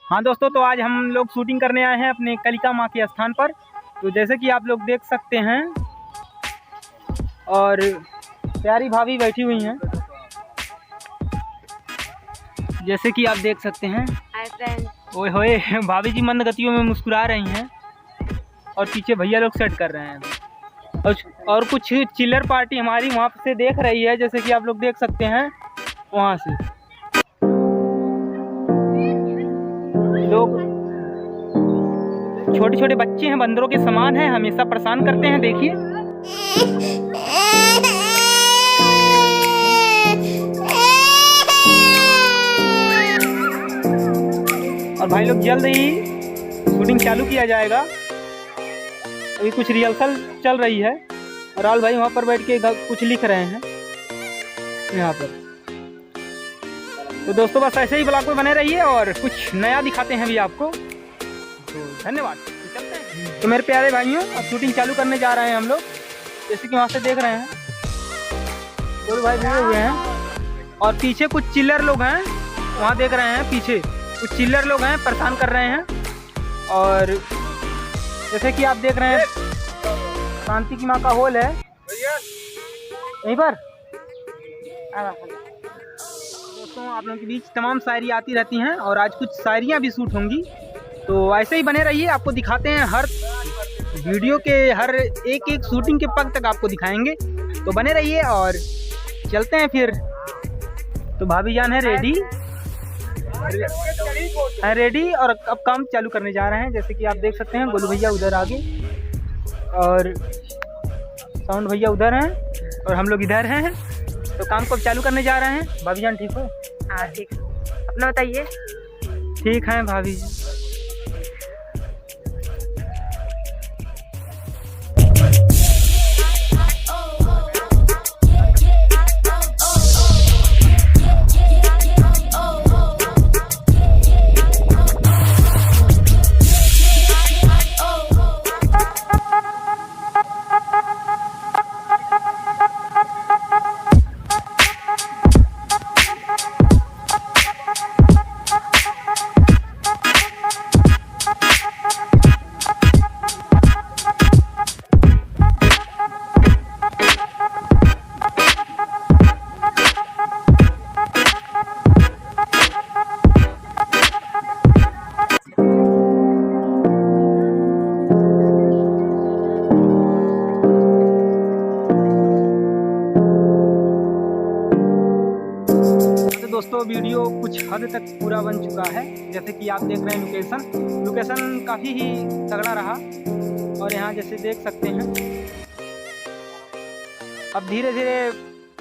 हाँ दोस्तों, तो आज हम लोग शूटिंग करने आए हैं अपने कालिका माँ के स्थान पर। तो जैसे कि आप लोग देख सकते हैं और प्यारी भाभी बैठी हुई हैं, जैसे कि आप देख सकते हैं। Hi friend. ओए होए, भाभी जी मंद गतियों में मुस्कुरा रही हैं और पीछे भैया लोग सेट कर रहे हैं और कुछ चिल्लर पार्टी हमारी वहाँ से देख रही है, जैसे कि आप लोग देख सकते हैं। वहाँ से लोग छोटे छोटे बच्चे हैं, बंदरों के समान हैं, हमेशा परेशान करते हैं। देखिए और भाई लोग जल्द ही शूटिंग चालू किया जाएगा। अभी कुछ रिहर्सल चल रही है और राल भाई वहाँ पर बैठ के कुछ लिख रहे हैं यहाँ पर। तो दोस्तों बस ऐसे ही ब्लॉग में बने रहिए और कुछ नया दिखाते हैं भी आपको। तो धन्यवाद। तो चलते हैं। तो मेरे प्यारे भाइयों, अब शूटिंग चालू करने जा रहे हैं हम लोग, जैसे कि वहाँ से देख रहे हैं दो भाई भिड़े हुए हैं और पीछे कुछ चिल्लर लोग हैं। वहाँ देख रहे हैं पीछे कुछ चिल्लर लोग हैं, परेशान कर रहे हैं। और जैसे कि आप देख रहे हैं शांति की माँ का हॉल है यहीं पर। दोस्तों आप लोगों के बीच तमाम शायरी आती रहती हैं और आज कुछ शायरियाँ भी शूट होंगी। तो ऐसे ही बने रहिए, आपको दिखाते हैं हर वीडियो के हर एक एक शूटिंग के पग तक आपको दिखाएंगे। तो बने रहिए और चलते हैं फिर। तो भाभी जान है रेडी और अब काम चालू करने जा रहे हैं। जैसे कि आप देख सकते हैं गोलू भैया उधर आगे और साउंड भैया उधर हैं और हम लोग इधर हैं। तो काम को अब चालू करने जा रहे हैं। भाभी जान ठीक हो? हाँ ठीक। अपना बताइए। ठीक है भाभी जी। दोस्तों वीडियो कुछ हद तक पूरा बन चुका है। जैसे कि आप देख रहे हैं लोकेशन काफ़ी ही तगड़ा रहा और यहाँ जैसे देख सकते हैं अब धीरे धीरे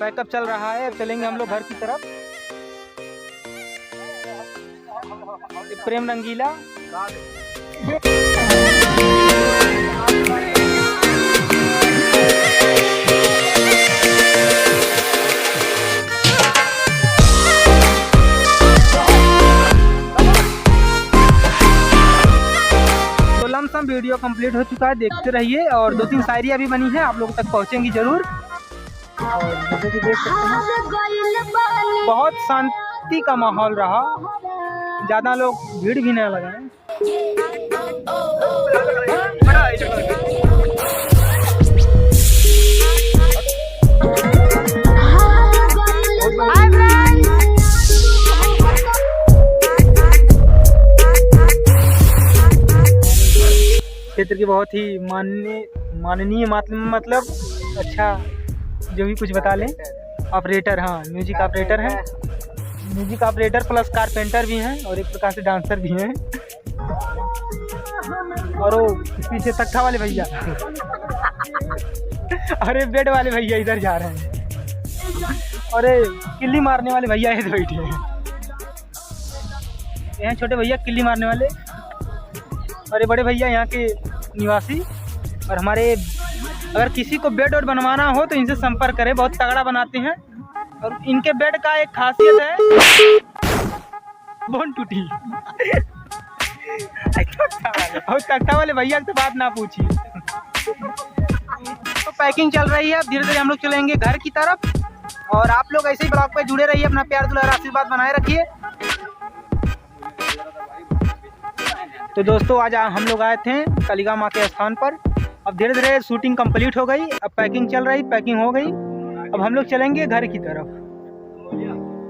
पैकअप चल रहा है। अब चलेंगे हम लोग घर की तरफ। प्रेम रंगीला वीडियो कंप्लीट हो चुका है, देखते रहिए। और 2-3 शायरियाँ भी बनी हैं, आप लोगों तक पहुँचेंगी जरूर। और जैसे कि देख सकते हैं बहुत शांति का माहौल रहा, ज़्यादा लोग भीड़ भी नहीं लगाए। क्षेत्र के बहुत ही माननीय मतलब अच्छा जो भी कुछ बता लें। ऑपरेटर, हाँ म्यूजिक ऑपरेटर हैं, म्यूजिक ऑपरेटर प्लस कारपेंटर भी हैं और एक प्रकार से डांसर भी हैं। और वो पीछे तख्ता वाले भैया अरे बेड वाले भैया इधर जा रहे हैं और किल्ली मारने वाले भैया इधर बैठे हैं। यहाँ छोटे भैया किल्ली मारने वाले और ये बड़े भैया यहाँ के निवासी। और हमारे अगर किसी को बेड वोड बनवाना हो तो इनसे संपर्क करें, बहुत तगड़ा बनाते हैं। और इनके बेड का एक खासियत है बोन टूटी और तख्ता वाले भैया से बात ना पूछिए। तो पैकिंग चल रही है, अब धीरे धीरे हम लोग चलेंगे घर की तरफ। और आप लोग ऐसे ही ब्लॉग पे जुड़े रहिए, अपना प्यार दुलार आशीर्वाद बनाए रखिए। तो दोस्तों आज हम लोग आए थे कालिका माँ के स्थान पर। अब धीरे धीरे शूटिंग कंप्लीट हो गई, अब पैकिंग चल रही, पैकिंग हो गई। अब हम लोग चलेंगे घर की तरफ।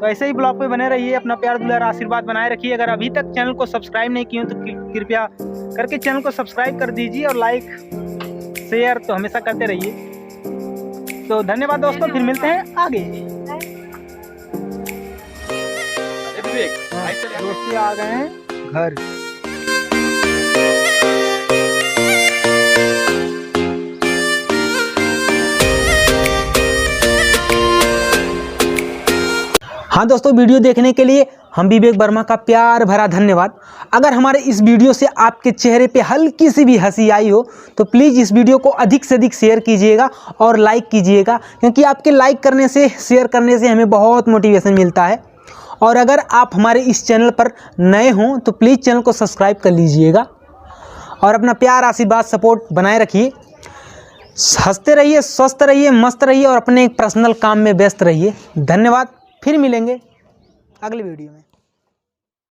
तो ऐसे ही ब्लॉग पे बने रहिए, अपना प्यार दुलार आशीर्वाद बनाए रखिए। अगर अभी तक चैनल को सब्सक्राइब नहीं किए तो कृपया करके चैनल को सब्सक्राइब कर दीजिए और लाइक शेयर तो हमेशा करते रहिए। तो धन्यवाद दोस्तों, फिर मिलते हैं आगे। दोस्ती आ गए हैं घर। हाँ दोस्तों, वीडियो देखने के लिए हम विवेक वर्मा का प्यार भरा धन्यवाद। अगर हमारे इस वीडियो से आपके चेहरे पे हल्की सी भी हंसी आई हो तो प्लीज़ इस वीडियो को अधिक से अधिक शेयर कीजिएगा और लाइक कीजिएगा, क्योंकि आपके लाइक करने से, शेयर करने से हमें बहुत मोटिवेशन मिलता है। और अगर आप हमारे इस चैनल पर नए हों तो प्लीज़ चैनल को सब्सक्राइब कर लीजिएगा और अपना प्यार आशीर्वाद सपोर्ट बनाए रखिए। हंसते रहिए, स्वस्थ रहिए, मस्त रहिए और अपने पर्सनल काम में व्यस्त रहिए। धन्यवाद, फिर मिलेंगे अगले वीडियो में।